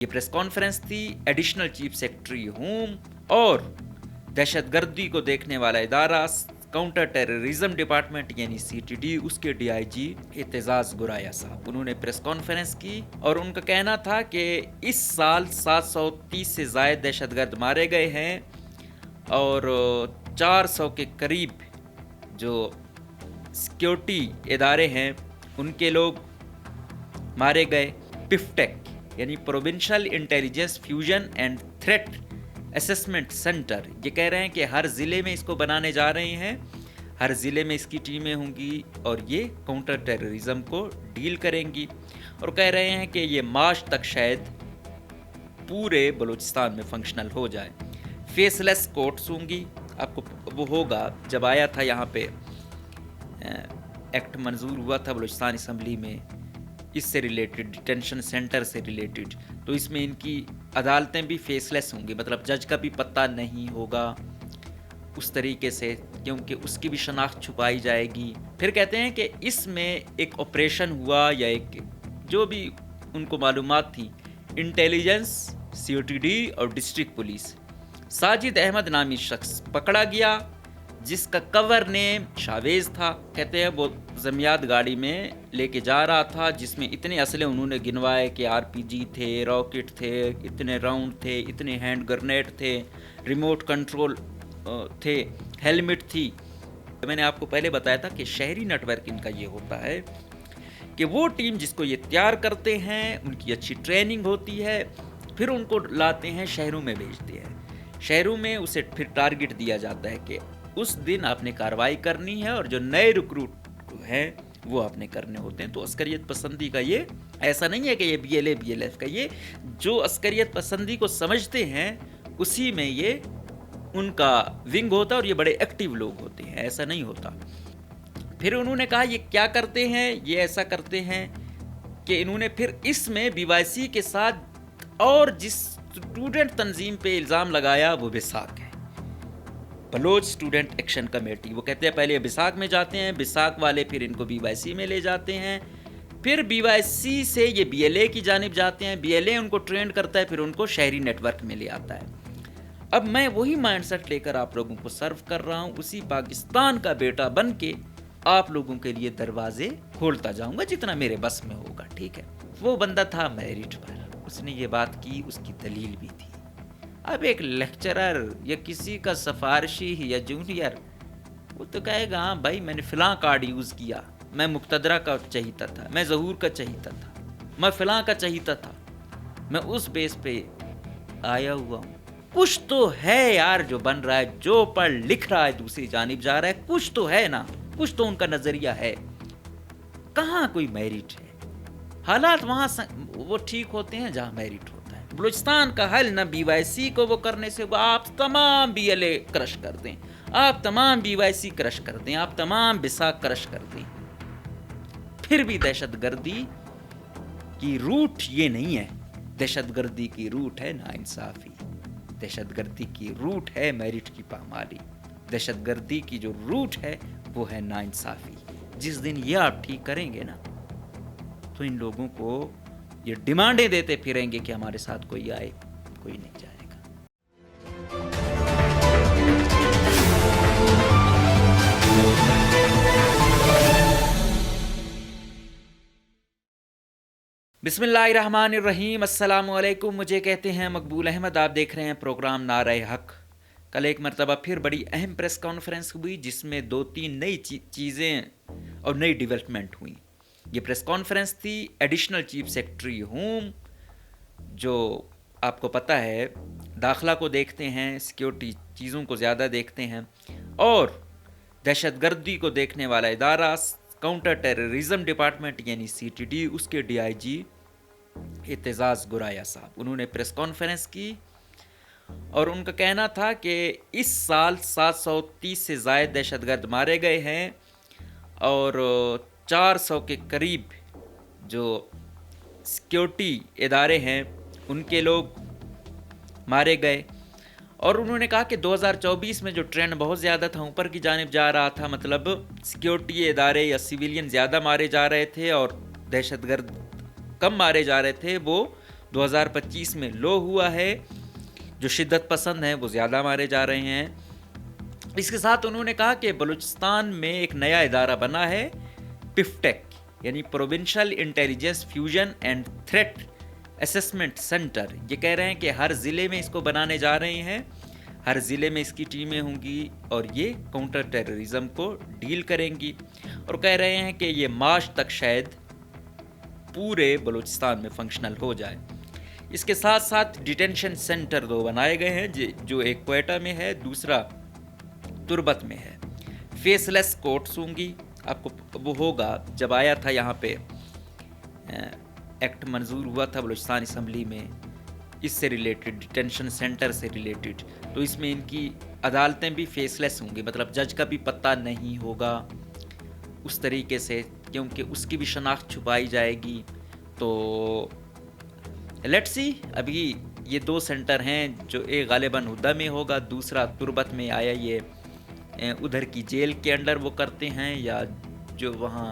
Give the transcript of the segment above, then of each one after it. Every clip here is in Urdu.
یہ پریس کانفرنس تھی ایڈیشنل چیف سیکرٹری ہوم اور دہشت گردی کو دیکھنے والا ادارہ کاؤنٹر ٹیررزم ڈپارٹمنٹ یعنی CTD، اس کے DIG اعتزاز گرایا صاحب، انہوں نے پریس کانفرنس کی اور ان کا کہنا تھا کہ اس سال 730 سے زائد دہشت گرد مارے گئے ہیں اور 400 کے قریب جو سیکیورٹی ادارے ہیں ان کے لوگ مارے گئے۔ پفٹیک یعنی provincial intelligence fusion and threat assessment centre, یہ کہہ رہے ہیں کہ ہر ضلع میں اس کو بنانے جا رہے ہیں، ہر ضلع میں اس کی ٹیمیں ہوں گی اور یہ کاؤنٹر ٹیررزم کو ڈیل کریں گی، اور کہہ رہے ہیں کہ یہ مارچ تک شاید پورے بلوچستان میں فنکشنل ہو جائے۔ فیس لیس کورٹس ہوں گی، آپ کو وہ ہوگا جب آیا تھا یہاں پہ ایکٹ منظور ہوا تھا بلوچستان اسمبلی میں اس سے ریلیٹڈ، ڈیٹینشن سینٹر سے ریلیٹڈ، تو اس میں ان کی عدالتیں بھی فیس لیس ہوں گی، مطلب جج کا بھی پتہ نہیں ہوگا اس طریقے سے، کیونکہ اس کی بھی شناخت چھپائی جائے گی۔ پھر کہتے ہیں کہ اس میں ایک آپریشن ہوا یا ایک جو بھی ان کو معلومات تھی، انٹیلیجنس، CTD اور ڈسٹرکٹ پولیس، ساجد احمد نامی شخص پکڑا گیا جس کا کور نیم شاویز تھا۔ کہتے ہیں وہ زمیات گاڑی میں لے کے جا رہا تھا جس میں اتنے اسلحے انہوں نے گنوائے کہ RPG تھے، راکٹ تھے، اتنے راؤنڈ تھے، اتنے ہینڈ گرنیڈ تھے، ریموٹ کنٹرول تھے، ہیلمٹ تھی۔ میں نے آپ کو پہلے بتایا تھا کہ شہری نیٹ ورک ان کا یہ ہوتا ہے کہ وہ ٹیم جس کو یہ تیار کرتے ہیں ان کی اچھی ٹریننگ ہوتی ہے، پھر ان کو لاتے ہیں شہروں میں بھیجتے ہیں، شہروں میں اسے پھر ٹارگٹ دیا جاتا ہے کہ اس دن آپ نے کارروائی کرنی ہے اور جو نئے ریکروٹ ہیں وہ آپ نے کرنے ہوتے ہیں۔ تو عسکریت پسندی کا یہ ایسا نہیں ہے کہ یہ BLA BLF کا، یہ جو عسکریت پسندی کو سمجھتے ہیں اسی میں یہ ان کا ونگ ہوتا ہے اور یہ بڑے ایکٹیو لوگ ہوتے ہیں، ایسا نہیں ہوتا۔ پھر انہوں نے کہا یہ کیا کرتے ہیں، یہ ایسا کرتے ہیں کہ انہوں نے پھر اس میں BYC کے ساتھ اور جس اسٹوڈنٹ تنظیم پہ الزام لگایا وہ بساک ہے، بلوچ اسٹوڈنٹ ایکشن کمیٹی۔ وہ کہتے ہیں پہلے بساک میں جاتے ہیں، بساک والے پھر ان کو BYC میں لے جاتے ہیں، پھر BYC سے یہ BLA کی جانب جاتے ہیں، BLA ان کو ٹرینڈ کرتا ہے، پھر ان کو شہری نیٹ ورک میں لے آتا ہے۔ اب میں وہی مائنڈ سیٹ لے کر آپ لوگوں کو سرو کر رہا ہوں، اسی پاکستان کا بیٹا بن کے آپ لوگوں کے لیے دروازے کھولتا جاؤں گا جتنا میرے بس میں ہوگا، ٹھیک ہے۔ وہ بندہ تھا میرٹ پر، اس نے یہ بات کی، اس کی دلیل بھی تھی۔ اب ایک لیکچرر یا کسی کا سفارشی یا جونیئر وہ تو کہے گا ہاں بھائی میں نے فلاں کارڈ یوز کیا، میں مقتدرہ کا چہیتا تھا، میں ظہور کا چہیتا تھا، میں فلاں کا چہیتا تھا، میں اس بیس پہ آیا ہوا ہوں۔ کچھ تو ہے یار جو بن رہا ہے، جو پڑھ لکھ رہا ہے دوسری جانب جا رہا ہے، کچھ تو ہے نا، کچھ تو ان کا نظریہ ہے۔ کہاں کوئی میرٹ ہے؟ حالات وہاں وہ ٹھیک ہوتے ہیں جہاں میرٹ ہوتا ہے۔ بلوچستان کا حل نہ BYC کو وہ کرنے سے ہوگا، آپ تمام BLA کرش کر دیں، آپ تمام BYC کرش کر دیں، آپ تمام بساک کرش کر دیں، پھر بھی دہشت گردی کی روٹ یہ نہیں ہے۔ دہشت گردی کی روٹ ہے ناانصافی، دہشت گردی کی روٹ ہے میرٹ کی پامالی، دہشت گردی کی جو روٹ ہے وہ ہے ناانصافی۔ جس دن یہ آپ ٹھیک کریں گے نا تو ان لوگوں کو یہ ڈیمانڈیں دیتے پھریں گے کہ ہمارے ساتھ کوئی آئے، کوئی نہیں جائے گا۔ بسم اللہ الرحمن الرحیم، السلام علیکم، مجھے کہتے ہیں مقبول احمد، آپ دیکھ رہے ہیں پروگرام نعرہ حق۔ کل ایک مرتبہ پھر بڑی اہم پریس کانفرنس ہوئی جس میں 2-3 نئی چیزیں اور نئی ڈیولپمنٹ ہوئیں۔ یہ پریس کانفرنس تھی ایڈیشنل چیف سیکرٹری ہوم، جو آپ کو پتہ ہے داخلہ کو دیکھتے ہیں، سیکیورٹی چیزوں کو زیادہ دیکھتے ہیں، اور دہشت گردی کو دیکھنے والا ادارہ کاؤنٹر ٹیررزم ڈپارٹمنٹ یعنی CTD، اس کے DIG اعتزاز گرایا صاحب، انہوں نے پریس کانفرنس کی اور ان کا کہنا تھا کہ اس سال 730 سے زائد دہشت گرد مارے گئے ہیں اور 400 کے قریب جو سیکیورٹی ادارے ہیں ان کے لوگ مارے گئے، اور انہوں نے کہا کہ 2024 میں جو ٹرینڈ بہت زیادہ تھا، اوپر کی جانب جا رہا تھا، مطلب سیکیورٹی ادارے یا سویلین زیادہ مارے جا رہے تھے اور دہشت گرد کم مارے جا رہے تھے، وہ 2025 میں لو ہوا ہے. جو شدت پسند ہیں وہ زیادہ مارے جا رہے ہیں. اس کے ساتھ انہوں نے کہا کہ بلوچستان میں ایک نیا ادارہ بنا ہے پفٹیک یعنی provincial intelligence fusion and threat assessment centre. یہ کہہ رہے ہیں کہ ہر ضلع میں اس کو بنانے جا رہے ہیں, ہر ضلع میں اس کی ٹیمیں ہوں گی اور یہ کاؤنٹر ٹیررزم کو ڈیل کریں گی. اور کہہ رہے ہیں کہ یہ مارچ تک شاید پورے بلوچستان میں فنکشنل ہو جائے. اس کے ساتھ ساتھ ڈیٹینشن سینٹر 2 بنائے گئے ہیں, جو ایک کوئٹہ میں ہے, دوسرا تربت میں ہے. فیس لیس کورٹس ہوں گی. آپ کو وہ ہوگا جب آیا تھا یہاں پہ ایکٹ منظور ہوا تھا بلوچستان اسمبلی میں اس سے ریلیٹڈ, ڈیٹینشن سینٹر سے ریلیٹڈ, تو اس میں ان کی عدالتیں بھی فیس لیس ہوں گی, مطلب جج کا بھی پتہ نہیں ہوگا اس طریقے سے, کیونکہ اس کی بھی شناخت چھپائی جائے گی. تو لیٹس سی, ابھی یہ 2 سینٹر ہیں, جو ایک غالباً ہدہ میں ہوگا, دوسرا تربت میں. آیا یہ ادھر کی جیل کے انڈر وہ کرتے ہیں یا جو وہاں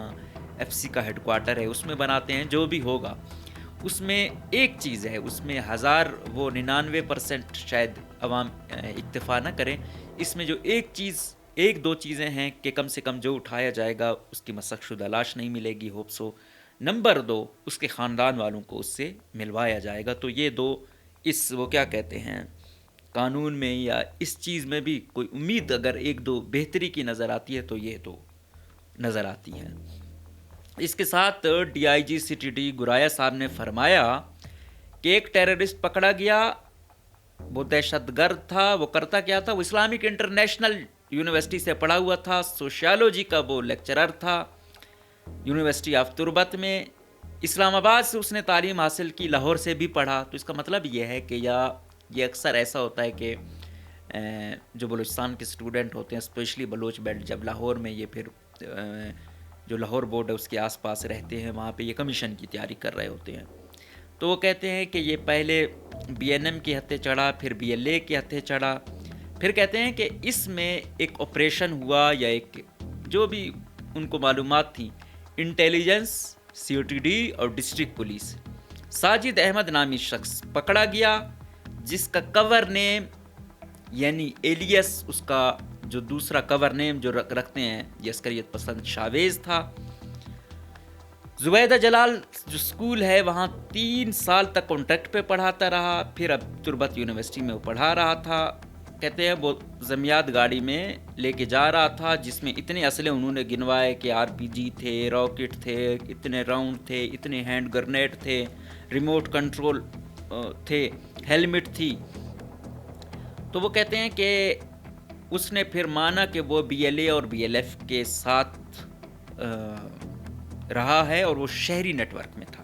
ایف سی کا ہیڈ کوارٹر ہے اس میں بناتے ہیں, جو بھی ہوگا. اس میں ایک چیز ہے, اس میں 99% شاید عوام اکتفا نہ کریں. اس میں جو ایک دو چیزیں ہیں کہ کم سے کم جو اٹھایا جائے گا اس کی مسخ شدہ لاش نہیں ملے گی, ہوپ سو. نمبر 2, اس کے خاندان والوں کو اس سے ملوایا جائے گا. تو یہ 2 اس وہ کیا کہتے ہیں قانون میں یا اس چیز میں بھی کوئی امید اگر 1-2 بہتری کی نظر آتی ہے تو یہ 2 نظر آتی ہیں. اس کے ساتھ D I G C T D گرایا صاحب نے فرمایا کہ ایک ٹیررسٹ پکڑا گیا, وہ دہشت گرد تھا. وہ کرتا کیا تھا, وہ اسلامک انٹرنیشنل یونیورسٹی سے پڑھا ہوا تھا, سوشیالوجی کا وہ لیکچرر تھا یونیورسٹی آف تربت میں. اسلام آباد سے اس نے تعلیم حاصل کی, لاہور سے بھی پڑھا. تو اس کا مطلب یہ ہے کہ یہ اکثر ایسا ہوتا ہے کہ جو بلوچستان کے اسٹوڈنٹ ہوتے ہیں, اسپیشلی بلوچ بیلٹ, جب لاہور میں یہ پھر جو لاہور بورڈ ہے اس کے آس پاس رہتے ہیں, وہاں پہ یہ کمیشن کی تیاری کر رہے ہوتے ہیں. تو وہ کہتے ہیں کہ یہ پہلے بی این ایم کے ہتھے چڑھا, پھر بی ایل اے کے ہتھے چڑھا, پھر کہتے ہیں کہ اس میں ایک آپریشن ہوا یا ایک جو بھی ان کو معلومات تھیں, انٹیلیجنس, سی او ٹی ڈی اور ڈسٹرکٹ پولیس. ساجد احمد نامی شخص پکڑا گیا جس کا کور نیم یعنی ایلیس, اس کا جو دوسرا کور نیم جو رکھتے ہیں یہ عسکریت پسند شاویز تھا. زبیدہ جلال جو سکول ہے وہاں 3 سال تک کانٹریکٹ پہ پڑھاتا رہا, پھر اب تربت یونیورسٹی میں وہ پڑھا رہا تھا. کہتے ہیں وہ زمیات گاڑی میں لے کے جا رہا تھا جس میں اتنے اسلحے انہوں نے گنوائے کہ آر پی جی تھے, راکٹ تھے, اتنے راؤنڈ تھے, اتنے ہینڈ گرنیڈ تھے, ریموٹ کنٹرول تھے, ہیلمٹ تھی. تو وہ کہتے ہیں کہ اس نے پھر مانا کہ وہ بی ایل اے اور بی ایل ایف کے ساتھ رہا ہے اور وہ شہری نیٹ ورک میں تھا.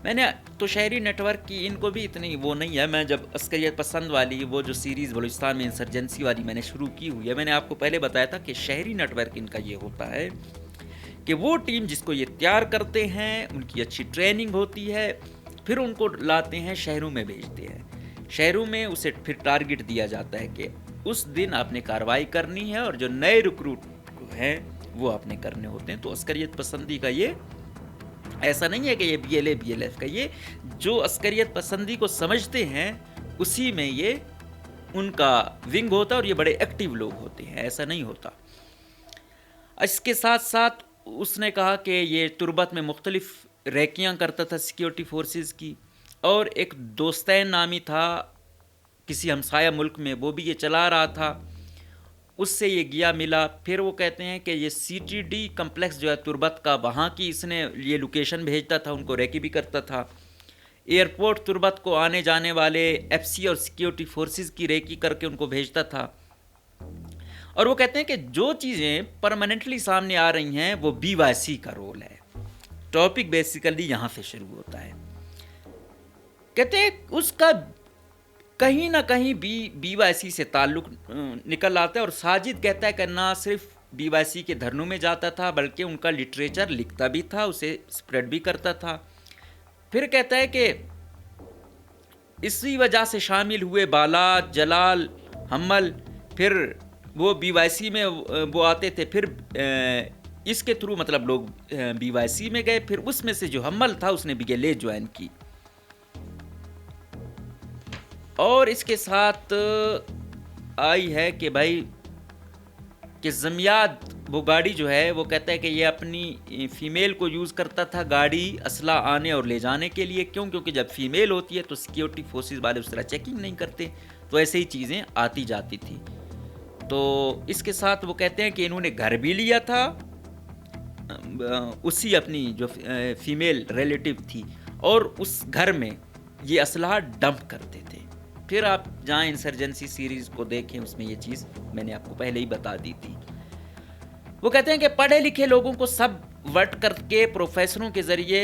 میں نے تو شہری نیٹ ورک کی ان کو بھی اتنی وہ نہیں ہے. میں جب عسکریت پسند والی وہ جو سیریز بلوچستان میں انسرجنسی والی میں نے شروع کی ہوئی ہے, میں نے آپ کو پہلے بتایا تھا کہ شہری نیٹ ورک ان کا یہ ہوتا ہے کہ وہ ٹیم جس کو یہ تیار کرتے ہیں ان کی اچھی ٹریننگ ہوتی ہے, پھر ان کو لاتے ہیں شہروں میں بھیجتے ہیں. شہروں میں اسے پھر ٹارگٹ دیا جاتا ہے کہ اس دن آپ نے کارروائی کرنی ہے اور جو نئے ریکروٹ ہیں وہ آپ نے کرنے ہوتے ہیں. تو عسکریت پسندی کا یہ ایسا نہیں ہے کہ یہ B L A B L F کا, یہ جو عسکریت پسندی کو سمجھتے ہیں اسی میں یہ ان کا ونگ ہوتا ہے اور یہ بڑے ایکٹیو لوگ ہوتے ہیں, ایسا نہیں ہوتا. اس کے ساتھ ساتھ اس نے کہا کہ یہ تربت میں مختلف ریکیاں کرتا تھا سیکیورٹی فورسز کی, اور ایک دوستین نامی تھا کسی ہمسایہ ملک میں, وہ بھی یہ چلا رہا تھا, اس سے یہ گیا ملا. پھر وہ کہتے ہیں کہ یہ سی ٹی ڈی کمپلیکس جو ہے تربت کا, وہاں کی اس نے یہ لوکیشن بھیجتا تھا, ان کو ریکی بھی کرتا تھا. ایئرپورٹ تربت کو آنے جانے والے ایف سی اور سیکیورٹی فورسز کی ریکی کر کے ان کو بھیجتا تھا. اور وہ کہتے ہیں کہ جو چیزیں پرماننٹلی سامنے آ رہی ہیں وہ بی وائی سی کا رول ہے. ٹاپک بیسیکلی یہاں سے شروع ہوتا ہے. کہتے ہیں اس کا کہیں نہ کہیں بی وائی سی سے تعلق نکل آتا ہے, اور ساجد کہتا ہے کہ نہ صرف بی وائی سی کے دھرنوں میں جاتا تھا بلکہ ان کا لٹریچر لکھتا بھی تھا, اسے اسپریڈ بھی کرتا تھا. پھر کہتا ہے کہ اسی وجہ سے شامل ہوئے بالات, جلال, حمل, پھر وہ بی وائی سی میں وہ آتے تھے, پھر اس کے تھرو مطلب لوگ بی وائی سی میں گئے, پھر اس میں سے جو حمل تھا اس نے بی ایل اے جوائن کی. اور اس کے ساتھ آئی ہے کہ بھائی کہ زمیاد وہ گاڑی جو ہے وہ کہتا ہے کہ یہ اپنی فیمیل کو یوز کرتا تھا گاڑی اسلحہ آنے اور لے جانے کے لیے. کیوں؟ کیونکہ جب فیمیل ہوتی ہے تو سیکیورٹی فورسز والے اس طرح چیکنگ نہیں کرتے, تو ایسے ہی چیزیں آتی جاتی تھی. تو اس کے ساتھ وہ کہتے ہیں کہ انہوں نے گھر بھی لیا تھا اسی اپنی جو فیمیل ریلیٹیو تھی, اور اس گھر میں یہ اسلحہ ڈمپ کرتے تھے. پھر آپ جائیں انسرجنسی سیریز کو دیکھیں, اس میں یہ چیز میں نے آپ کو پہلے ہی بتا دی تھی. وہ کہتے ہیں کہ پڑھے لکھے لوگوں کو سب وٹ کر کے پروفیسروں کے ذریعے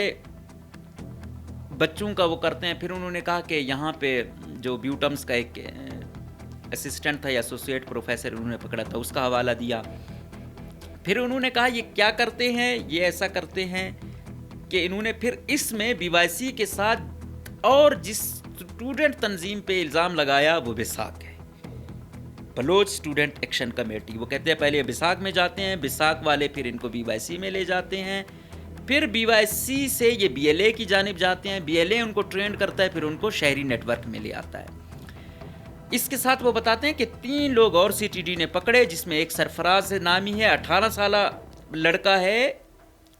بچوں کا وہ کرتے ہیں. پھر انہوں نے کہا کہ یہاں پہ جو بیوٹمس کا ایک اسسٹنٹ تھا یا ایسوسیٹ پروفیسر انہوں نے پکڑا تھا, اس کا حوالہ دیا. پھر انہوں نے کہا یہ کیا کرتے ہیں, یہ ایسا کرتے ہیں کہ انہوں نے پھر اس میں بی وائی سی کے ساتھ اور جس اسٹوڈنٹ تنظیم پہ الزام لگایا وہ بساک ہے, بلوچ اسٹوڈنٹ ایکشن کمیٹی. وہ کہتے ہیں پہلے بساک میں جاتے ہیں, بساک والے پھر ان کو بی وائی سی میں لے جاتے ہیں, پھر بی وائی سی سے یہ بی ایل اے کی جانب جاتے ہیں, بی ایل اے ان کو ٹرینڈ کرتا ہے, پھر ان کو شہری نیٹ ورک میں لے آتا ہے. اس کے ساتھ وہ بتاتے ہیں کہ 3 لوگ اور سی ٹی ڈی نے پکڑے, جس میں ایک سرفراز نامی ہے, 18 سالہ لڑکا ہے,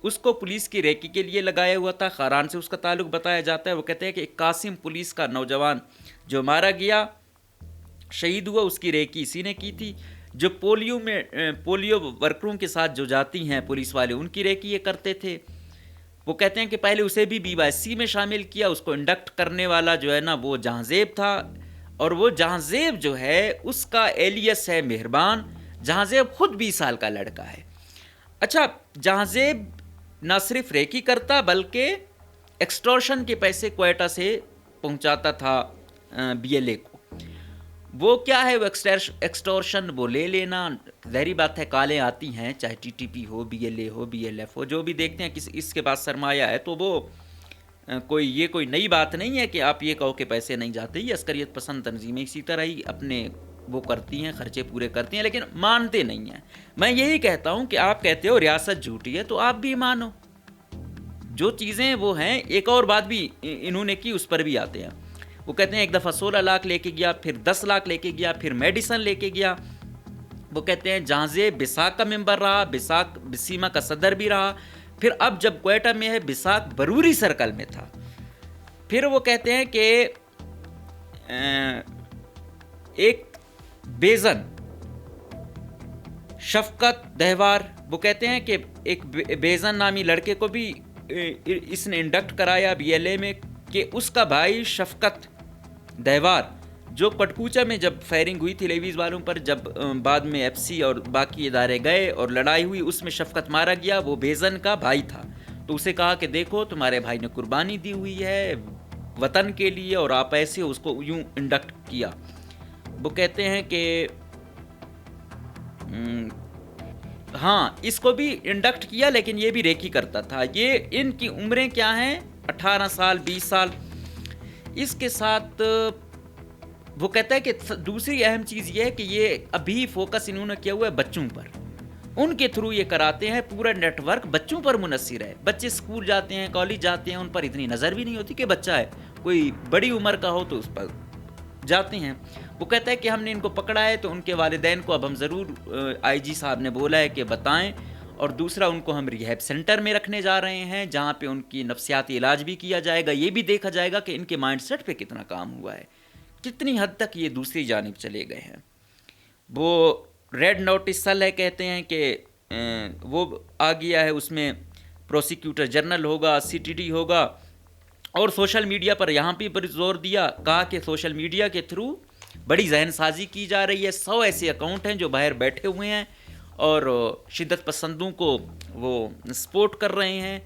اس کو پولیس کی ریکی کے لیے لگایا ہوا تھا, خاران سے اس کا تعلق بتایا جاتا ہے. وہ کہتے ہیں کہ ایک قاسم پولیس کا نوجوان جو مارا گیا شہید ہوا, اس کی ریکی اسی نے کی تھی. جو پولیو ورکروں کے ساتھ جو جاتی ہیں پولیس والے, ان کی ریکی یہ کرتے تھے. وہ کہتے ہیں کہ پہلے اسے بھی بی وائی سی میں شامل کیا, اس کو انڈکٹ کرنے والا جو ہے نا وہ جہاں زیب تھا, اور وہ جہاں زیب جو ہے اس کا ایلیس ہے مہربان. جہاں زیب خود 20 سال کا لڑکا ہے. اچھا, جہاں زیب نہ صرف ریکی کرتا بلکہ ایکسٹورشن کے پیسے کوئٹہ سے پہنچاتا تھا بی ایل اے کو. وہ کیا ہے وہ ایکسٹورشن, وہ لے لینا, ظاہری بات ہے کالیں آتی ہیں, چاہے ٹی ٹی پی ہو, بی ایل اے ہو, بی ایل ایف ہو, جو بھی دیکھتے ہیں کہ اس کے پاس سرمایہ ہے, تو وہ کوئی نئی بات نہیں ہے کہ آپ یہ کہو کہ پیسے نہیں جاتے. یہ عسکریت پسند تنظیمیں اسی طرح ہی اپنے وہ کرتی ہیں, خرچے پورے کرتی ہیں, لیکن مانتے نہیں ہیں. میں یہی کہتا ہوں کہ آپ کہتے ہو ریاست جھوٹی ہے, تو آپ بھی مانو. جو چیزیں وہ ہیں, ایک اور بات بھی انہوں نے کی, اس پر بھی آتے ہیں. وہ کہتے ہیں ایک دفعہ 16 لاکھ لے کے گیا, پھر 10 لاکھ لے کے گیا, پھر میڈیسن لے کے گیا. وہ کہتے ہیں جہاں زیب بساک کا ممبر رہا, بساک بسیما کا صدر بھی رہا, پھر اب جب کوئٹہ میں ہے بساک بروری سرکل میں تھا. پھر وہ کہتے ہیں کہ ایک بیزن شفقت دہوار, وہ کہتے ہیں کہ ایک بیزن نامی لڑکے کو بھی اس نے انڈکٹ کرایا بی ایل اے میں, کہ اس کا بھائی شفقت دہوار جو کٹکوچا میں جب فائرنگ ہوئی تھی لیویز والوں پر, جب بعد میں ایف سی اور باقی ادارے گئے اور لڑائی ہوئی, اس میں شفقت مارا گیا, وہ بیزن کا بھائی تھا. تو اسے کہا کہ دیکھو تمہارے بھائی نے قربانی دی ہوئی ہے وطن کے لیے, اور آپ ایسے اس کو یوں انڈکٹ کیا. وہ کہتے ہیں کہ ہاں اس کو بھی انڈکٹ کیا, لیکن یہ بھی ریکی کرتا تھا. یہ ان کی عمریں کیا ہیں, 18 سال 20 سال. اس کے ساتھ وہ کہتا ہے کہ دوسری اہم چیز یہ ہے کہ یہ ابھی فوکس انہوں نے کیا ہوا ہے بچوں پر, ان کے تھرو یہ کراتے ہیں, پورا نیٹ ورک بچوں پر منحصر ہے. بچے اسکول جاتے ہیں, کالج جاتے ہیں, ان پر اتنی نظر بھی نہیں ہوتی کہ بچہ ہے, کوئی بڑی عمر کا ہو تو اس پر جاتے ہیں. وہ کہتا ہے کہ ہم نے ان کو پکڑا ہے تو ان کے والدین کو اب ہم ضرور, آئی جی صاحب نے بولا ہے کہ بتائیں, اور دوسرا ان کو ہم ریہیب سینٹر میں رکھنے جا رہے ہیں جہاں پہ ان کی نفسیاتی علاج بھی کیا جائے گا. یہ بھی دیکھا جائے گا کہ ان کے مائنڈ سیٹ پہ کتنا کام ہوا ہے, کتنی حد تک یہ دوسری جانب چلے گئے ہیں. وہ ریڈ نوٹس سل ہے, کہتے ہیں کہ وہ آ گیا ہے, اس میں پروسیکیوٹر جنرل ہوگا, سی ٹی ڈی ہوگا, اور سوشل میڈیا پر یہاں بھی زور دیا, کہا کہ سوشل میڈیا کے تھرو بڑی ذہن سازی کی جا رہی ہے. 100 ایسے اکاؤنٹ ہیں جو باہر بیٹھے ہوئے ہیں اور شدت پسندوں کو وہ سپورٹ کر رہے ہیں.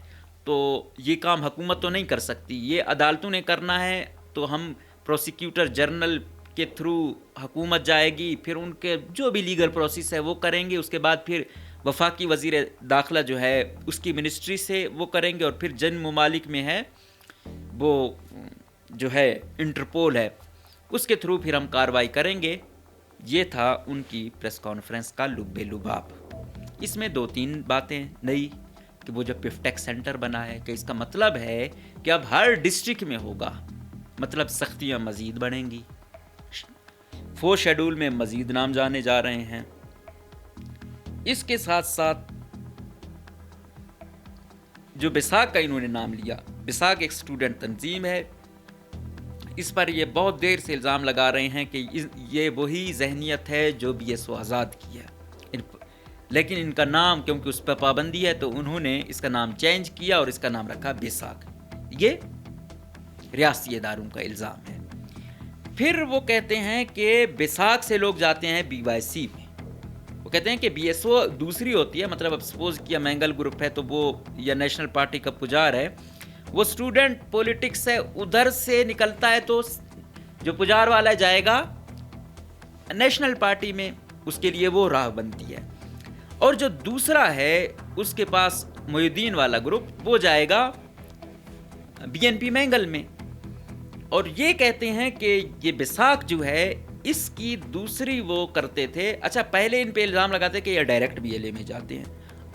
تو یہ کام حکومت تو نہیں کر سکتی, یہ عدالتوں نے کرنا ہے. تو ہم پروسیکیوٹر جنرل کے تھرو حکومت جائے گی, پھر ان کے جو بھی لیگل پروسیس ہے وہ کریں گے, اس کے بعد پھر وفاقی وزیر داخلہ جو ہے اس کی منسٹری سے وہ کریں گے, اور پھر جن ممالک میں ہے وہ جو ہے انٹرپول ہے, اس کے تھرو پھر ہم کارروائی کریں گے. یہ تھا ان کی پریس کانفرنس کا لب لباب. اس میں 2-3 باتیں نئی, کہ وہ جو پفٹیک سینٹر بنا ہے, کہ اس کا مطلب ہے کہ اب ہر ڈسٹرکٹ میں ہوگا, مطلب سختیاں مزید بڑھیں گی. 4 شیڈول میں مزید نام جانے جا رہے ہیں۔ اس کے ساتھ ساتھ جو بیساکھ کا انہوں نے نام لیا، بیساکھ ایک اسٹوڈنٹ تنظیم ہے، اس پر یہ بہت دیر سے الزام لگا رہے ہیں کہ یہ وہی ذہنیت ہے جو بی ایس او آزاد کی ہے، لیکن ان کا نام کیونکہ اس پر پابندی ہے تو انہوں نے اس کا نام چینج کیا اور اس کا نام رکھا بیساکھ۔ یہ ریاستی اداروں کا الزام ہے۔ پھر وہ کہتے ہیں کہ بیساکھ سے لوگ جاتے ہیں بی وائی سی میں، وہ کہتے ہیں کہ بی ایس او دوسری ہوتی ہے، مطلب اب سپوز کیا مینگل گروپ ہے تو وہ یا نیشنل پارٹی کا پجار ہے، وہ اسٹوڈنٹ پولیٹکس ہے، ادھر سے نکلتا ہے تو جو پجار والا جائے گا نیشنل پارٹی میں، اس کے لیے وہ راہ بنتی ہے، اور جو دوسرا ہے اس کے پاس محی الدین والا گروپ وہ جائے گا بی این پی مینگل میں۔ اور یہ کہتے ہیں کہ یہ بیساکھ جو ہے اس کی دوسری وہ کرتے تھے، اچھا پہلے ان پہ الزام لگاتے کہ یہ ڈائریکٹ بی ایل اے میں جاتے ہیں،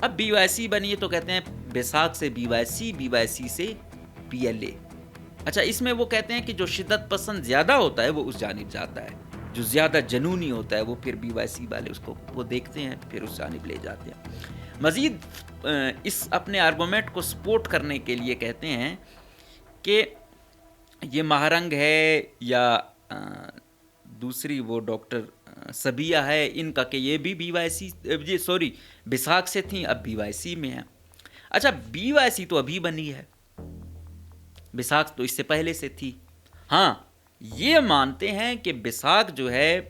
اب بی وائی سی بنی ہے تو کہتے ہیں بیساکھ سے B Y C, B Y C سے پی ایل اے۔ اچھا اس میں وہ کہتے ہیں کہ جو شدت پسند زیادہ ہوتا ہے وہ اس جانب جاتا ہے، جو زیادہ جنونی ہوتا ہے وہ پھر بی وائی سی والے اس کو وہ دیکھتے ہیں پھر اس جانب لے جاتے ہیں۔ مزید اس اپنے آرگومنٹ کو سپورٹ کرنے کے لیے کہتے ہیں کہ یہ مہرنگ ہے یا دوسری وہ ڈاکٹر سبیہ ہے، ان کا کہ یہ بھی بی وائی سی بیساکھ سے تھیں، اب بی وائی سی میں ہیں۔ اچھا بی وائی سی تو ابھی بنی ہے، بیساکھ تو اس سے پہلے سے تھی۔ ہاں یہ مانتے ہیں کہ بیساکھ جو ہے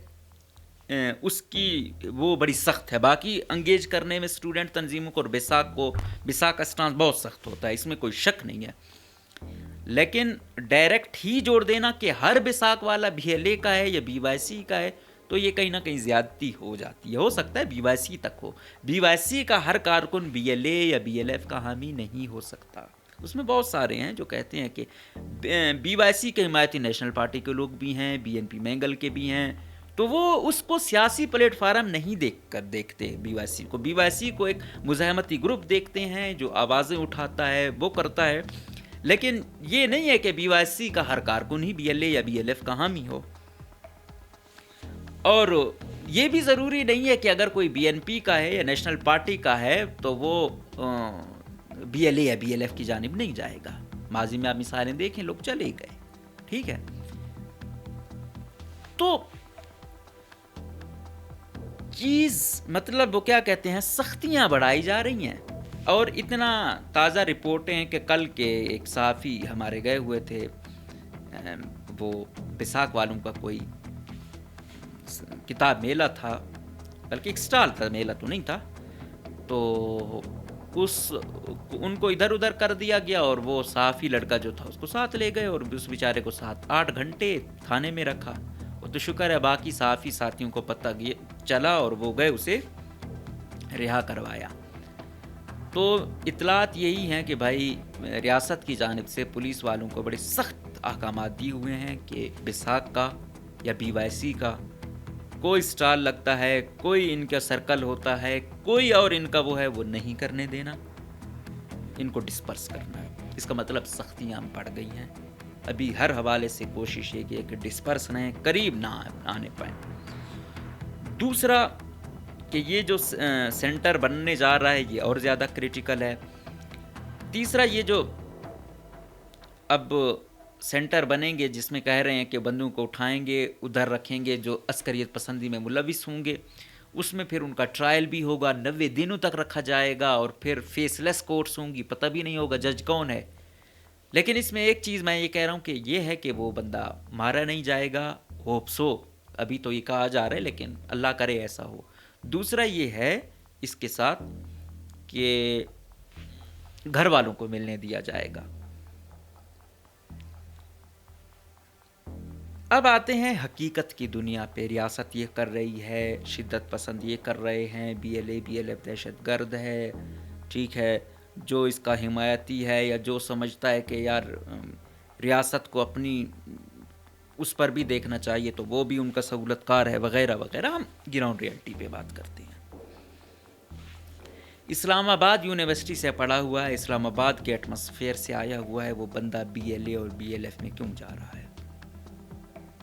اس کی وہ بڑی سخت ہے، باقی انگیج کرنے میں اسٹوڈنٹ تنظیموں کو، اور بیساکھ کا اسٹانس بہت سخت ہوتا ہے، اس میں کوئی شک نہیں ہے، لیکن ڈائریکٹ ہی جوڑ دینا کہ ہر بیساکھ والا بی ایل اے کا ہے یا بی وائی سی کا ہے تو یہ کہیں نہ کہیں زیادتی ہو جاتی ہے۔ ہو سکتا ہے بی وائی سی تک ہو، بی وائی سی کا ہر کارکن بی ایل اے یا بی ایل ایف کا حامی نہیں ہو سکتا، اس میں بہت سارے ہیں جو کہتے ہیں کہ بی وائی سی کے حمایتی نیشنل پارٹی کے لوگ بھی ہیں، بی این پی مینگل کے بھی ہیں، تو وہ اس کو سیاسی پلیٹ فارم نہیں دیکھتے بی وائی سی کو، بی وائی سی کو ایک مزاحمتی گروپ دیکھتے ہیں جو آوازیں اٹھاتا ہے وہ کرتا ہے، لیکن یہ نہیں ہے کہ بی وائی سی کا ہر کارکن ہی بی ایل اے یا بی ایل ایف کا حامی ہو۔ اور یہ بھی ضروری نہیں ہے کہ اگر کوئی بی این پی کا ہے یا نیشنل پارٹی کا ہے تو وہ بی ایل اے یا بی ایل ایف کی جانب نہیں جائے گا، ماضی میں آپ مثالیں دیکھیں لوگ چلے گئے، ٹھیک ہے۔ تو چیز مطلب وہ کیا کہتے ہیں، سختیاں بڑھائی جا رہی ہیں، اور اتنا تازہ رپورٹیں ہیں کہ کل کے ایک صحافی ہمارے گئے ہوئے تھے، وہ بیساکھ والوں کا کوئی کتاب میلہ تھا، بلکہ ایک سٹال تھا، میلہ تو نہیں تھا، تو ان کو ادھر ادھر کر دیا گیا، اور وہ صحافی لڑکا جو تھا اس کو ساتھ لے گئے اور اس بیچارے کو 7-8 گھنٹے تھانے میں رکھا۔ وہ تو شکر ہے باقی صحافی ساتھیوں کو پتہ چلا اور وہ گئے اسے رہا کروایا۔ تو اطلاعات یہی ہیں کہ بھائی ریاست کی جانب سے پولیس والوں کو بڑے سخت احکامات دیے ہوئے ہیں کہ بیساکھ کا یا بی وائی سی کا کوئی سٹال لگتا ہے، کوئی ان کا سرکل ہوتا ہے، کوئی اور ان کا وہ ہے وہ نہیں کرنے دینا، ان کو ڈسپرس کرنا ہے۔ اس کا مطلب سختیاں بڑھ گئی ہیں، ابھی ہر حوالے سے کوشش یہ کہ ڈسپرس رہیں، قریب نہ آنے پائیں۔ دوسرا کہ یہ جو سینٹر بننے جا رہا ہے یہ اور زیادہ کریٹیکل ہے۔ تیسرا یہ جو اب سینٹر بنیں گے جس میں کہہ رہے ہیں کہ بندوں کو اٹھائیں گے، ادھر رکھیں گے جو عسکریت پسندی میں ملوث ہوں گے، اس میں پھر ان کا ٹرائل بھی ہوگا، 90 دنوں تک رکھا جائے گا، اور پھر فیس لیس کورٹس ہوں گی، پتہ بھی نہیں ہوگا جج کون ہے۔ لیکن اس میں ایک چیز میں یہ کہہ رہا ہوں کہ یہ ہے کہ وہ بندہ مارا نہیں جائے گا، ہوپ سو، ابھی تو یہ کہا جا رہا ہے لیکن اللہ کرے ایسا ہو۔ دوسرا یہ ہے اس کے ساتھ کہ گھر والوں کو ملنے دیا جائے گا۔ اب آتے ہیں حقیقت کی دنیا پہ، ریاست یہ کر رہی ہے، شدت پسند یہ کر رہے ہیں، B L A B L F دہشت گرد ہے، ٹھیک ہے، جو اس کا حمایتی ہے یا جو سمجھتا ہے کہ یار ریاست کو اپنی اس پر بھی دیکھنا چاہیے تو وہ بھی ان کا سہولت کار ہے وغیرہ وغیرہ، ہم گراؤنڈ ریئلٹی پہ بات کرتے ہیں۔ اسلام آباد یونیورسٹی سے پڑھا ہوا ہے، اسلام آباد کے ایٹماسفیئر سے آیا ہوا ہے، وہ بندہ بی ایل اے اور بی ایل ایف میں کیوں جا رہا ہے؟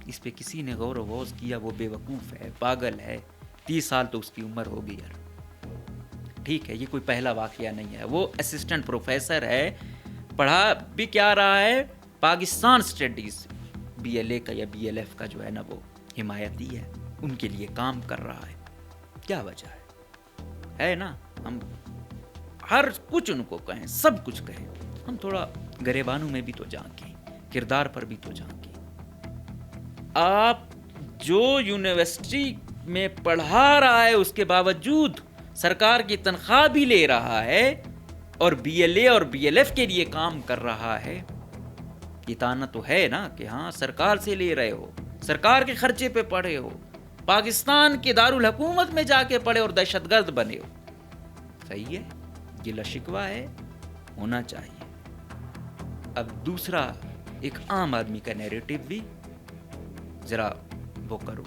اس پہ کسی نے غور و غوض کیا؟ وہ بیوقوف ہے، پاگل ہے. 30 سال تو اس کی عمر ہوگی یار. ٹھیک ہے، یہ کوئی پہلا واقعہ نہیں ہے. وہ اسسٹنٹ پروفیسر ہے، پڑھا بھی کیا رہا ہے؟ پاکستان اسٹڈیز، BLA کا یا BLF کا جو ہے نا وہ حمایتی ہے، ان کے لیے کام کر رہا ہے. کیا وجہ ہے نا؟ ہم ہر کچھ ان کو کہیں، سب کچھ کہیں، ہم تھوڑا گریبانوں میں بھی تو جھانکیں، کردار پر بھی تو جھانکیں. آپ جو یونیورسٹی میں پڑھا رہا ہے اس کے باوجود سرکار کی تنخواہ بھی لے رہا ہے اور BLA اور BLF کے لیے کام کر رہا ہے. یہ تانا تو ہے نا کہ ہاں سرکار سے لے رہے ہو، سرکار کے خرچے پہ پڑھے ہو، پاکستان کے دارالحکومت میں جا کے پڑھے اور دہشت گرد بنے ہو. صحیح ہے، گلہ شکوہ ہے، ہونا چاہیے. اب دوسرا ایک عام آدمی کا نیریٹو بھی ذرا وہ کرو.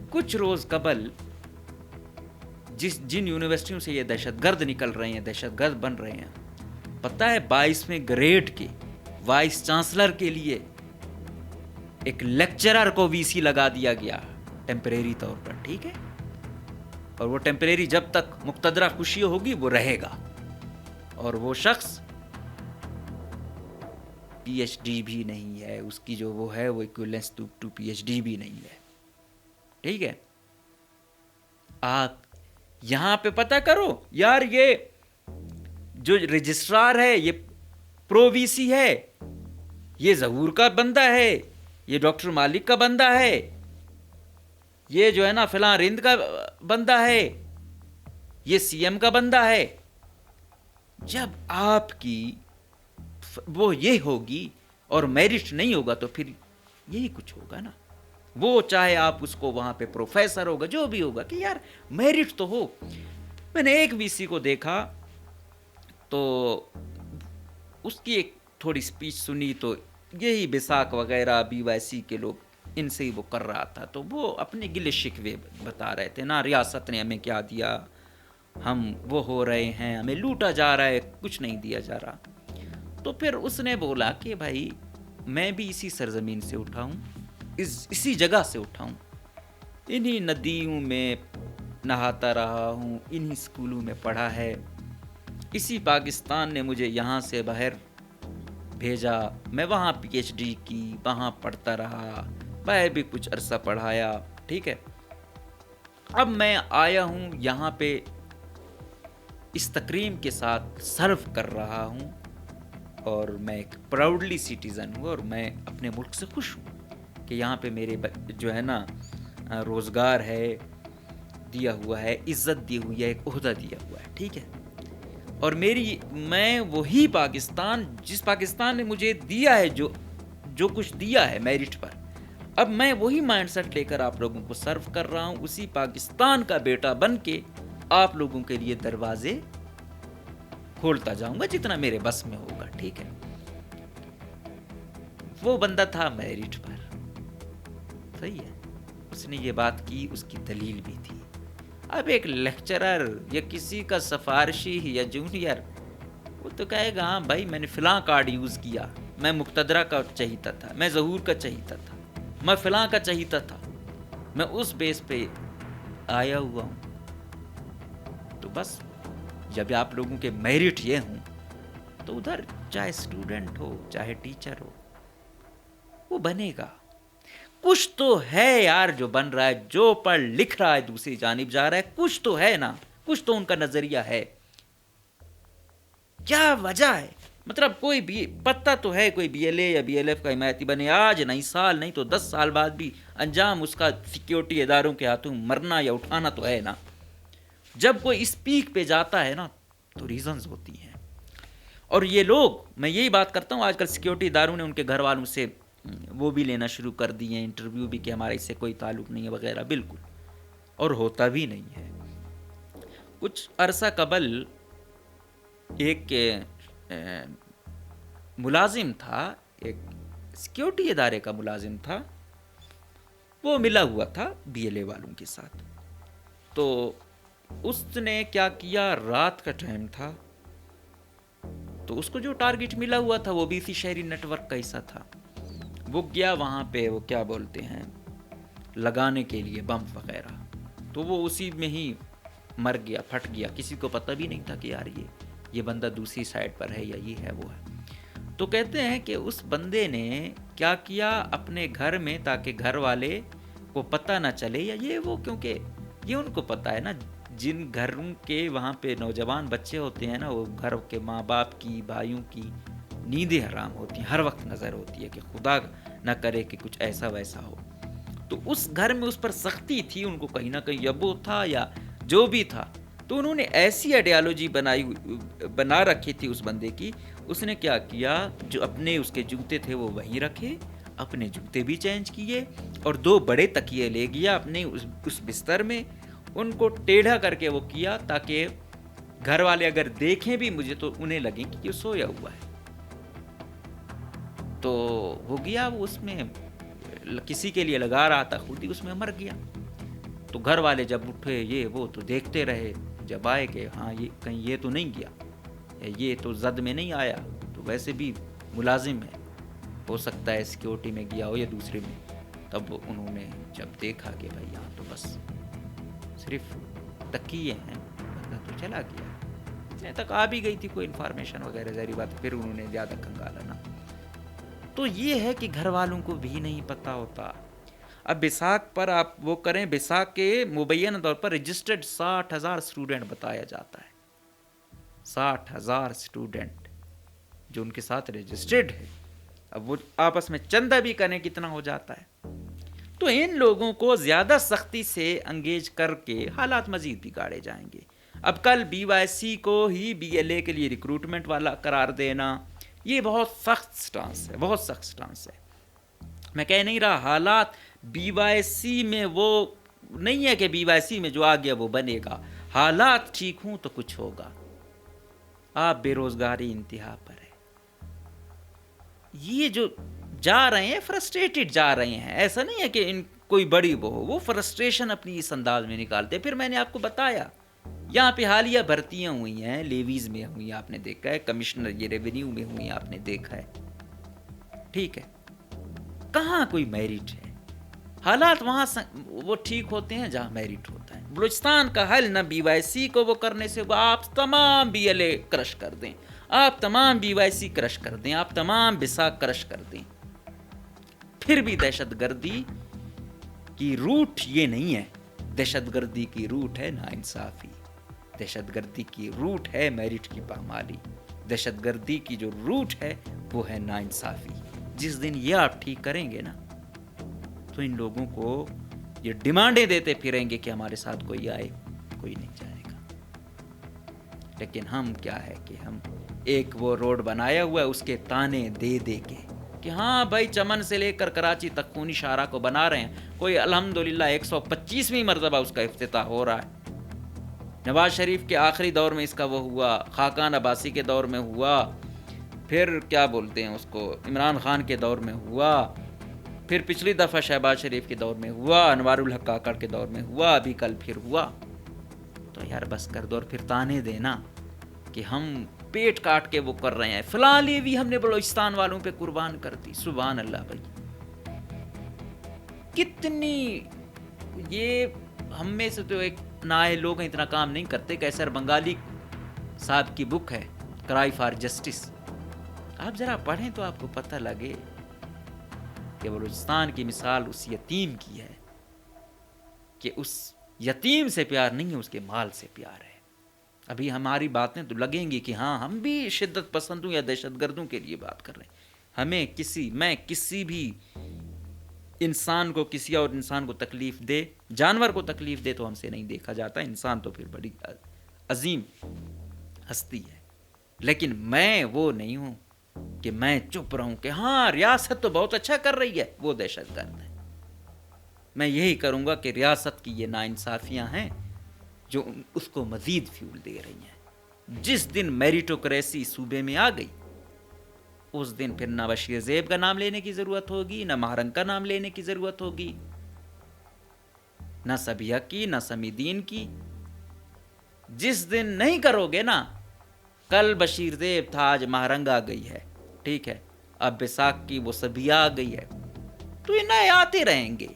کچھ روز قبل جن یونیورسٹیوں سے یہ دہشت گرد نکل رہے ہیں، دہشت گرد بن رہے ہیں، پتہ ہے 22ویں گریڈ کے وائس چانسلر کے لیے ایک لیکچرر کو VC لگا دیا گیا ٹیمپریری طور پر. ٹھیک ہے، اور وہ ٹیمپریری جب تک مقتدرہ خوشی ہوگی وہ رہے گا، اور وہ شخص PhD بھی نہیں ہے، اس کی جو وہ ہے وہ ایکویلنس ٹو PhD بھی نہیں ہے. ٹھیک ہے، آپ یہاں پہ پتہ کرو یار، یہ جو رجسٹرار ہے یہ پرو VC ہے، یہ ظہور کا بندہ ہے، یہ ڈاکٹر مالک کا بندہ ہے، یہ جو ہے نا فلاں رند کا بندہ ہے، یہ CM کا بندہ ہے. جب آپ کی وہ یہ ہوگی اور میرٹ نہیں ہوگا تو پھر یہی کچھ ہوگا نا. وہ چاہے آپ اس کو وہاں پہ پروفیسر ہوگا جو بھی ہوگا کہ یار میرٹ تو ہو. میں نے ایک VC کو دیکھا تو اس کی ایک تھوڑی سپیچ سنی تو یہی بساک وغیرہ BYC کے لوگ ان سے ہی وہ کر رہا تھا، تو وہ اپنے گلے شکوے بتا رہے تھے نا، ریاست نے ہمیں کیا دیا، ہم وہ ہو رہے ہیں، ہمیں لوٹا جا رہا ہے، کچھ نہیں دیا جا رہا. تو پھر اس نے بولا کہ بھائی میں بھی اسی سرزمین سے اٹھا ہوں، اسی جگہ سے اٹھا ہوں، انہی ندیوں میں نہاتا رہا ہوں، انہی سکولوں میں پڑھا ہے، اسی پاکستان نے مجھے یہاں سے باہر بھیجا، میں وہاں PhD کی، وہاں پڑھتا رہا، باہر بھی کچھ عرصہ پڑھایا. ٹھیک ہے، اب میں آیا ہوں یہاں پہ اس تکریم کے ساتھ سرو کر رہا ہوں، اور میں ایک پراؤڈلی سٹیزن ہوں، اور میں اپنے ملک سے خوش ہوں کہ یہاں پہ میرے جو ہے نا روزگار ہے، دیا ہوا ہے، عزت دی ہوئی ہے، ایک عہدہ دیا ہوا ہے. ٹھیک ہے، اور میں وہی پاکستان، جس پاکستان نے مجھے دیا ہے جو کچھ دیا ہے میرٹ پر، اب میں وہی مائنڈ سیٹ لے کر آپ لوگوں کو سرو کر رہا ہوں، اسی پاکستان کا بیٹا بن کے آپ لوگوں کے لیے دروازے کھولتا جاؤں گا جتنا میرے بس میں ہوگا. ٹھیک ہے، وہ بندہ تھا میرٹ پر. صحیح ہے، اس نے یہ بات کی، اس کی دلیل بھی تھی. اب ایک لیکچرر یا کسی کا سفارشی یا جونیئر وہ تو کہے گا ہاں بھائی میں نے فلاں کارڈ یوز کیا، میں مقتدرہ کا چہیتا تھا، میں ظہور کا چہیتا تھا، میں فلاں کا چہیتا تھا، میں اس بیس پہ آیا ہوا ہوں. تو بس جب آپ لوگوں کے میرٹ یہ ہوں تو ادھر چاہے اسٹوڈنٹ ہو چاہے ٹیچر ہو وہ بنے گا. کچھ تو ہے یار جو بن رہا ہے، جو پڑھ لکھ رہا ہے دوسری جانب جا رہا ہے، کچھ تو ہے نا، کچھ تو ان کا نظریہ ہے. کیا وجہ ہے؟ مطلب کوئی بھی پتہ تو ہے کوئی BLA یا BLF کا حمایتی بنے، آج نہیں، سال نہیں تو 10 سال بعد بھی انجام اس کا سیکیورٹی اداروں کے ہاتھوں مرنا یا اٹھانا تو ہے نا. جب کوئی اس پیک پہ جاتا ہے نا تو ریزنز ہوتی ہیں. اور یہ لوگ، میں یہی بات کرتا ہوں، آج کل سیکیورٹی اداروں نے ان کے گھر والوں سے وہ بھی لینا شروع کر دی ہیں، انٹرویو بھی کہ ہمارا اس سے کوئی تعلق نہیں ہے وغیرہ. بالکل، اور ہوتا بھی نہیں ہے. کچھ عرصہ قبل ایک ملازم تھا، ایک سیکیورٹی ادارے کا ملازم تھا، وہ ملا ہوا تھا BLA والوں کے ساتھ. تو اس نے کیا کیا، رات کا ٹائم تھا تو اس کو جو ٹارگٹ ملا ہوا تھا وہ بھی اسی شہری نیٹ ورک کا حصہ تھا. وہ گیا وہاں پہ وہ کیا بولتے ہیں لگانے کے لیے بم وغیرہ، تو وہ اسی میں ہی مر گیا، پھٹ گیا، کسی کو پتہ بھی نہیں تھا کہ یار یہ بندہ دوسری سائڈ پر ہے یا یہ ہے وہ ہے۔ تو کہتے ہیں کہ اس بندے نے کیا کیا اپنے گھر میں، تاکہ گھر والے کو پتہ نہ چلے یا یہ وہ، کیونکہ یہ ان کو پتہ ہے نا، جن گھروں کے وہاں پہ نوجوان بچے ہوتے ہیں نا، وہ گھر کے ماں باپ کی، بھائیوں کی نیندیں حرام ہوتی ہیں، ہر وقت نظر ہوتی ہے کہ خدا نہ کرے کہ کچھ ایسا ویسا ہو۔ تو اس گھر میں اس پر سختی تھی، ان کو کہیں نہ کہیں ابو تھا یا جو بھی تھا، تو انہوں نے ایسی آئیڈیالوجی بنا رکھی تھی اس بندے کی۔ اس نے کیا کیا، جو اپنے اس کے جوتے تھے وہ وہیں رکھے، اپنے جوتے بھی چینج کیے، اور 2 بڑے تکیے لے گیا اپنے اس بستر میں، ان کو ٹیڑھا کر کے وہ کیا، تاکہ گھر والے اگر دیکھیں بھی مجھے تو انہیں لگیں کہ یہ سویا ہوا ہے۔ تو ہو گیا وہ اس میں کسی کے لیے لگا رہا تھا، خود ہی اس میں مر گیا۔ تو گھر والے جب اٹھے یہ وہ تو دیکھتے رہے، جب آئے کہ ہاں یہ کہیں یہ تو نہیں گیا، یہ تو زد میں نہیں آیا، تو ویسے بھی ملازم ہے، ہو سکتا ہے سیکیورٹی میں گیا ہو یا دوسرے میں۔ تب انہوں نے جب دیکھا کہ بھائی یہاں تو بس صرف تکیے ہیں، بندہ تو چلا گیا، اتنے تک آ بھی گئی تھی کوئی انفارمیشن وغیرہ، ظاہری بات پھر انہوں نے زیادہ کنگالا نا۔ تو یہ ہے کہ گھر والوں کو بھی نہیں پتہ ہوتا۔ اب بیساکھ پر آپ وہ کریں، بیساکھ کے مبینہ طور پر رجسٹرڈ 60,000 اسٹوڈنٹ بتایا جاتا ہے، 60,000 اسٹوڈنٹ جو ان کے ساتھ رجسٹرڈ ہے۔ اب وہ آپس میں چندہ بھی کریں کتنا ہو جاتا ہے۔ تو ان لوگوں کو زیادہ سختی سے انگیج کر کے حالات مزید بگاڑے جائیں گے۔ اب کل BYC کو ہی BLA کے لیے ریکروٹمنٹ والا قرار دینا، یہ بہت سخت سٹانس ہے، بہت سخت سٹانس ہے۔ میں کہہ نہیں رہا حالات BYC میں وہ نہیں ہے کہ BYC میں جو آ گیا وہ بنے گا، حالات ٹھیک ہوں تو کچھ ہوگا۔ آپ بے روزگاری انتہا پر ہے، یہ جو جا رہے ہیں فرسٹریٹڈ جا رہے ہیں، ایسا نہیں ہے کہ ان کوئی بڑی وہ فرسٹریشن اپنی اس انداز میں نکالتے۔ پھر میں نے آپ کو بتایا یہاں پہ حالیہ بھرتیاں ہوئی ہیں، لیویز میں ہوئی ہیں، آپ نے دیکھا ہے، کمشنر یہ ریونیو میں ہوئی ہیں، آپ نے دیکھا ہے، ٹھیک ہے، کہاں کوئی میرٹ ہے؟ حالات وہاں وہ ٹھیک ہوتے ہیں جہاں میرٹ ہوتا ہے۔ بلوچستان کا حل نہ BYC کو وہ کرنے سے ہوگا، آپ تمام BLA کرش کر دیں، آپ تمام BYC کرش کر دیں، آپ تمام بیساکھ کرش کر دیں، پھر بھی دہشت گردی کی روٹ یہ نہیں ہے۔ دہشت گردی کی روٹ ہے ناانصافی، دہشت گردی کی روٹ ہے میرٹ کی پامالی، دہشت گردی کی جو روٹ ہے وہ ہے ناانصافی۔ جس دن یہ آپ ٹھیک کریں گے نا، تو ان لوگوں کو یہ ڈیمانڈیں دیتے پھریں گے کہ ہمارے ساتھ کوئی آئے، کوئی نہیں جائے گا۔ لیکن ہم کیا ہے کہ ہم ایک وہ روڈ بنایا ہوا ہے، اس کے تانے دے دے کے کہ ہاں بھائی چمن سے لے کر کراچی تک خونی شاہراہ کو بنا رہے ہیں، کوئی الحمدللہ 125ویں مرتبہ اس کا افتتاح ہو رہا ہے۔ نواز شریف کے آخری دور میں اس کا وہ ہوا، خاقان عباسی کے دور میں ہوا، پھر کیا بولتے ہیں اس کو عمران خان کے دور میں ہوا، پھر پچھلی دفعہ شہباز شریف کے دور میں ہوا، انوار الحق کاکڑ کے دور میں ہوا، ابھی کل پھر ہوا۔ تو یار بس کر دو، اور پھر تانے دینا کہ ہم پیٹ کاٹ کے وہ کر رہے ہیں، فلاں لیوی ہم نے بلوچستان والوں پہ قربان کر دی۔ سبحان اللہ بھائی، کتنی یہ ہم میں سے تو ایک نائے لوگ ہیں اتنا کام نہیں کرتے۔ کیسر بنگالی صاحب کی بک ہے کرائی فار جسٹس، آپ ذرا پڑھیں تو آپ کو پتہ لگے کہ بلوچستان کی مثال اس یتیم کی ہے کہ اس یتیم سے پیار نہیں ہے، اس کے مال سے پیار ہے۔ ابھی ہماری باتیں تو لگیں گی کہ ہاں ہم بھی شدت پسندوں یا دہشت گردوں کے لیے بات کر رہے ہیں۔ میں کسی بھی انسان کو، کسی اور انسان کو تکلیف دے، جانور کو تکلیف دے تو ہم سے نہیں دیکھا جاتا، انسان تو پھر بڑی عظیم ہستی ہے۔ لیکن میں وہ نہیں ہوں کہ میں چپ رہوں کہ ہاں ریاست تو بہت اچھا کر رہی ہے، وہ دہشت گرد ہے۔ میں یہی کروں گا کہ ریاست کی یہ ناانصافیاں ہیں جو اس کو مزید فیول دے رہی ہیں۔ جس دن میریٹوکریسی صوبے میں آ گئی، اس دن پھر نہ بشیر زیب کا نام لینے کی ضرورت ہوگی، نہ مہرنگ کا نام لینے کی ضرورت ہوگی، نہ سبیہ کی، نہ سمیدین کی۔ جس دن نہیں کرو گے نا، کل بشیر زیب تھا، آج مہرنگ آ گئی ہے، ٹھیک ہے، اب بیساکھ کی وہ سبیہ آ گئی ہے، تو یہ نئے آتے رہیں گے.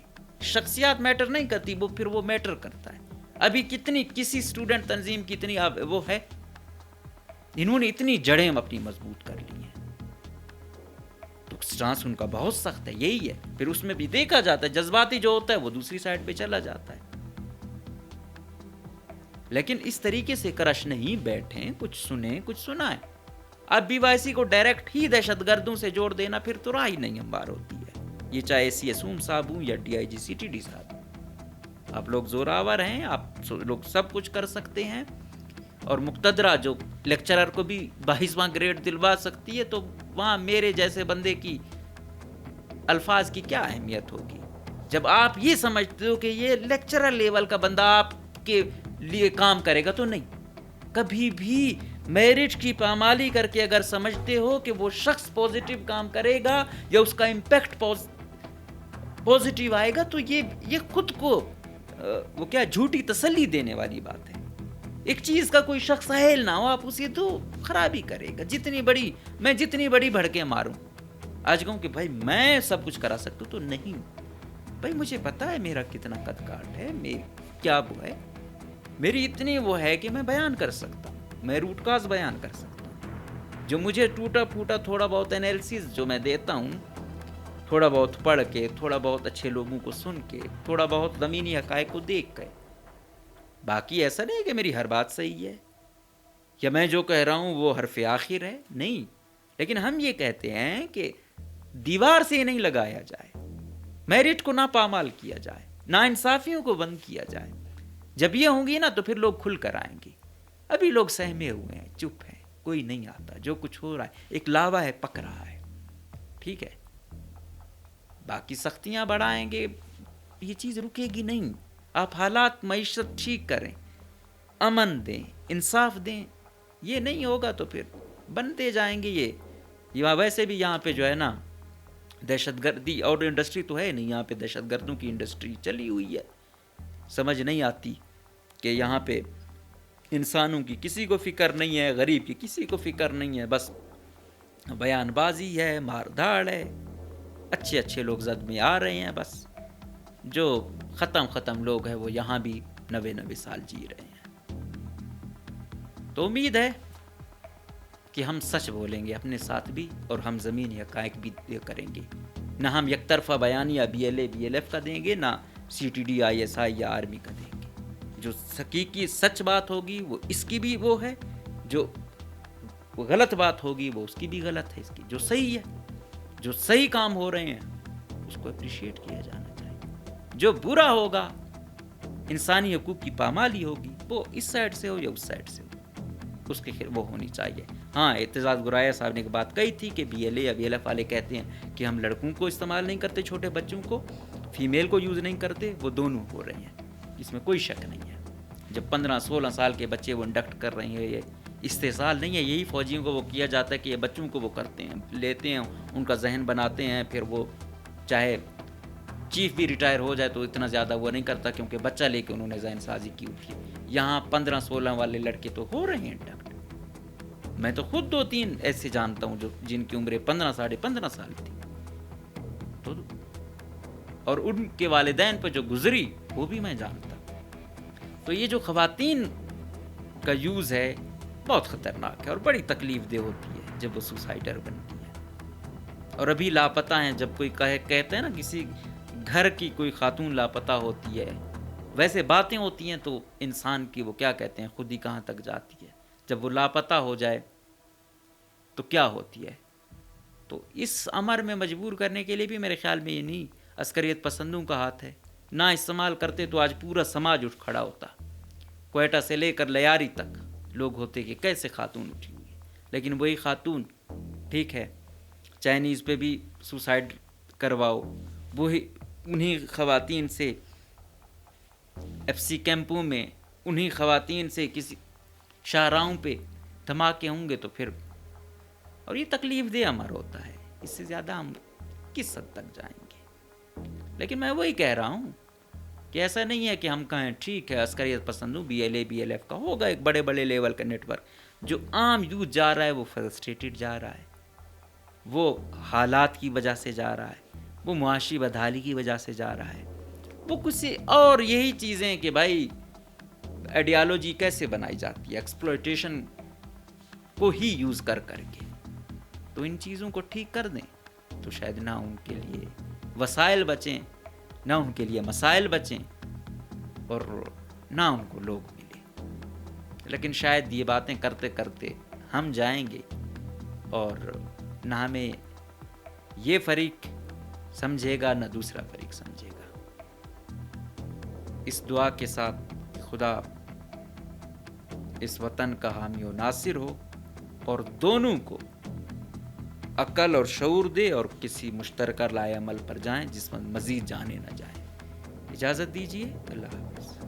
شخصیات میٹر نہیں کرتی, وہ پھر وہ میٹر کرتا ہے. ابھی کسی اسٹوڈنٹ تنظیم کی اتنی وہ ہے, انہوں نے اتنی جڑیں اپنی مضبوط کر لی ہیں, تو سٹانس ان کا بہت سخت ہے. یہی ہے, پھر اس میں بھی دیکھا جاتا ہے جذباتی جو ہوتا ہے وہ دوسری سائڈ پہ چلا جاتا ہے. لیکن اس طریقے سے کرش نہیں بیٹھیں, کچھ سنیں, کچھ سنائیں. اب بی وائی سی کو ڈائریکٹ ہی دہشت گردوں سے جوڑ دینا پھر تو راہ ہی نہیں ہموار ہوتی ہے. یہ چاہے سی اسوم صاحب ہوں یا D I G C T D صاحب, آپ لوگ زوراور ہیں, آپ لوگ سب کچھ کر سکتے ہیں, اور مقتدرہ جو لیکچرر کو بھی 22واں گریڈ دلوا سکتی ہے, تو وہاں میرے جیسے بندے کی الفاظ کی کیا اہمیت ہوگی. جب آپ یہ سمجھتے ہو کہ یہ لیکچرر لیول کا بندہ آپ کے لیے کام کرے گا, تو نہیں. کبھی بھی میرٹ کی پامالی کر کے اگر سمجھتے ہو کہ وہ شخص پوزیٹیو کام کرے گا یا اس کا امپیکٹ پوزیٹیو آئے گا, تو یہ خود کو وہ کیا جھوٹی تسلی دینے والی بات ہے. ایک چیز کا کوئی شخص اہل نہ ہو, آپ اسے تو خراب ہی کرے گا. میں جتنی بڑی بھڑکیں ماروں, آج کہوں کہ بھائی میں سب کچھ کرا سکتا ہوں, تو نہیں بھائی, مجھے پتا ہے میرا کتنا قد کاٹ ہے, کیا وہ ہے, میری اتنی وہ ہے کہ میں بیان کر سکتا ہوں, میں روٹ کاز بیان کر سکتا ہوں. جو مجھے ٹوٹا پھوٹا تھوڑا بہت انالیسس جو میں دیتا ہوں, تھوڑا بہت پڑھ کے, تھوڑا بہت اچھے لوگوں کو سن کے, تھوڑا بہت زمینی حقائق کو دیکھ کے. باقی ایسا نہیں کہ میری ہر بات صحیح ہے یا میں جو کہہ رہا ہوں وہ حرف آخر ہے, نہیں. لیکن ہم یہ کہتے ہیں کہ دیوار سے نہیں لگایا جائے, میرٹ کو نہ پامال کیا جائے, نا انصافیوں کو بند کیا جائے. جب یہ ہوں گی نا تو پھر لوگ کھل کر آئیں گے. ابھی لوگ سہمے ہوئے ہیں, چپ ہیں, کوئی نہیں آتا. جو کچھ ہو رہا ہے ایک لاوا ہے, پک رہا ہے, ٹھیک ہے. باقی سختیاں بڑھائیں گے, یہ چیز رکے گی نہیں. آپ حالات معیشت ٹھیک کریں, امن دیں, انصاف دیں. یہ نہیں ہوگا تو پھر بنتے جائیں گے یہ ویسے بھی یہاں پہ جو ہے نا دہشت گردی اور انڈسٹری تو ہے نہیں, یہاں پہ دہشت گردوں کی انڈسٹری چلی ہوئی ہے. سمجھ نہیں آتی کہ یہاں پہ انسانوں کی کسی کو فکر نہیں ہے, غریب کی کسی کو فکر نہیں ہے, بس بیان بازی ہے, مار دھاڑ ہے. اچھے لوگ زد میں آ رہے ہیں, بس جو ختم لوگ ہیں وہ یہاں بھی 90 سال جی رہے ہیں. تو امید ہے کہ ہم سچ بولیں گے اپنے ساتھ بھی, اور ہم زمینی حقائق بھی کریں گے. نہ ہم یک طرفہ بیانیہ B L A B L F کا دیں گے, نہ C T D I S I یا آرمی کا دیں گے. جو حقیقی سچ بات ہوگی وہ اس کی بھی وہ ہے, جو غلط بات ہوگی وہ اس کی بھی غلط ہے. اس کی جو صحیح ہے, جو صحیح کام ہو رہے ہیں اس کو اپریشیٹ کیا جانا چاہیے. جو برا ہوگا, انسانی حقوق کی پامالی ہوگی, وہ اس سائڈ سے ہو یا اس سائڈ سے ہو, اس کے وہ ہونی چاہیے. ہاں, اعتزاز گرایا صاحب نے ایک بات کہی تھی کہ بی ایل اے یا بی ایل ایف والے کہتے ہیں کہ ہم لڑکوں کو استعمال نہیں کرتے, چھوٹے بچوں کو, فیمیل کو یوز نہیں کرتے. وہ دونوں ہو رہے ہیں, اس میں کوئی شک نہیں ہے. جب 15-16 سال کے بچے وہ انڈکٹ کر رہے ہیں, یہ استحصال نہیں ہے. یہی فوجیوں کو وہ کیا جاتا ہے کہ یہ بچوں کو وہ کرتے ہیں, لیتے ہیں, ان کا ذہن بناتے ہیں, پھر وہ چاہے چیف بھی ریٹائر ہو جائے تو اتنا زیادہ وہ نہیں کرتا, کیونکہ بچہ لے کے انہوں نے ذہن سازی کی ہوئی ہے. یہاں 15-16 والے لڑکے تو ہو رہے ہیں انڈکٹ. میں تو خود 2-3 ایسے جانتا ہوں جن کی عمریں 15-15.5 سال تھی, اور ان کے والدین پہ جو گزری وہ بھی میں جانتا. تو یہ جو خواتین کا یوز ہے بہت خطرناک ہے اور بڑی تکلیف دہ ہوتی ہے جب وہ سوسائڈر بنتی ہے. اور ابھی لاپتہ ہیں, جب کوئی کہتے ہیں نا کسی گھر کی کوئی خاتون لاپتہ ہوتی ہے, ویسے باتیں ہوتی ہیں تو انسان کی وہ کیا کہتے ہیں خود ہی کہاں تک جاتی ہے. جب وہ لاپتہ ہو جائے تو کیا ہوتی ہے. تو اس امر میں مجبور کرنے کے لیے بھی میرے خیال میں یہ نہیں عسکریت پسندوں کا ہاتھ ہے. نہ استعمال کرتے تو آج پورا سماج اٹھ کھڑا ہوتا. کوئٹہ سے لے کر لیاری تک لوگ ہوتے کہ کیسے خاتون اٹھی ہوئی ہے. لیکن وہی خاتون, ٹھیک ہے, چائنیز پہ بھی سوسائڈ کرواؤ, وہی انہی خواتین سے ایف سی کیمپوں میں, انہی خواتین سے کسی شاہراہوں پہ دھماکے ہوں گے تو پھر, اور یہ تکلیف دہ امر ہوتا ہے. اس سے زیادہ ہم کس حد تک جائیں گے. لیکن میں وہی کہہ رہا ہوں کہ ایسا نہیں ہے کہ ہم کہیں ٹھیک ہے عسکریت پسندوں B L A B L F کا ہوگا ایک بڑے لیول کا نیٹ ورک. جو عام یوتھ جا رہا ہے وہ فرسٹریٹڈ جا رہا ہے, وہ حالات کی وجہ سے جا رہا ہے, وہ معاشی بدحالی کی وجہ سے جا رہا ہے، وہ کسی اور یہی چیزیں کہ بھائی آئیڈیالوجی کیسے بنائی جاتی ہے ایکسپلوئٹیشن کو ہی یوز کر کے، تو ان چیزوں کو ٹھیک کر دیں تو شاید نہ ان کے لیے وسائل بچیں، نہ ان کے لیے مسائل بچیں، اور نہ ان کو لوگ ملیں۔ لیکن شاید یہ باتیں کرتے کرتے ہم جائیں گے اور نہ ہمیں یہ فریق سمجھے گا نہ دوسرا فریق سمجھے گا۔ اس دعا کے ساتھ خدا اس وطن کا حامی و ناصر ہو اور دونوں کو عقل اور شعور دے اور کسی مشترکہ لائے عمل پر جائیں جس میں مزید جانے نہ جائیں۔ اجازت دیجیے، اللہ حافظ۔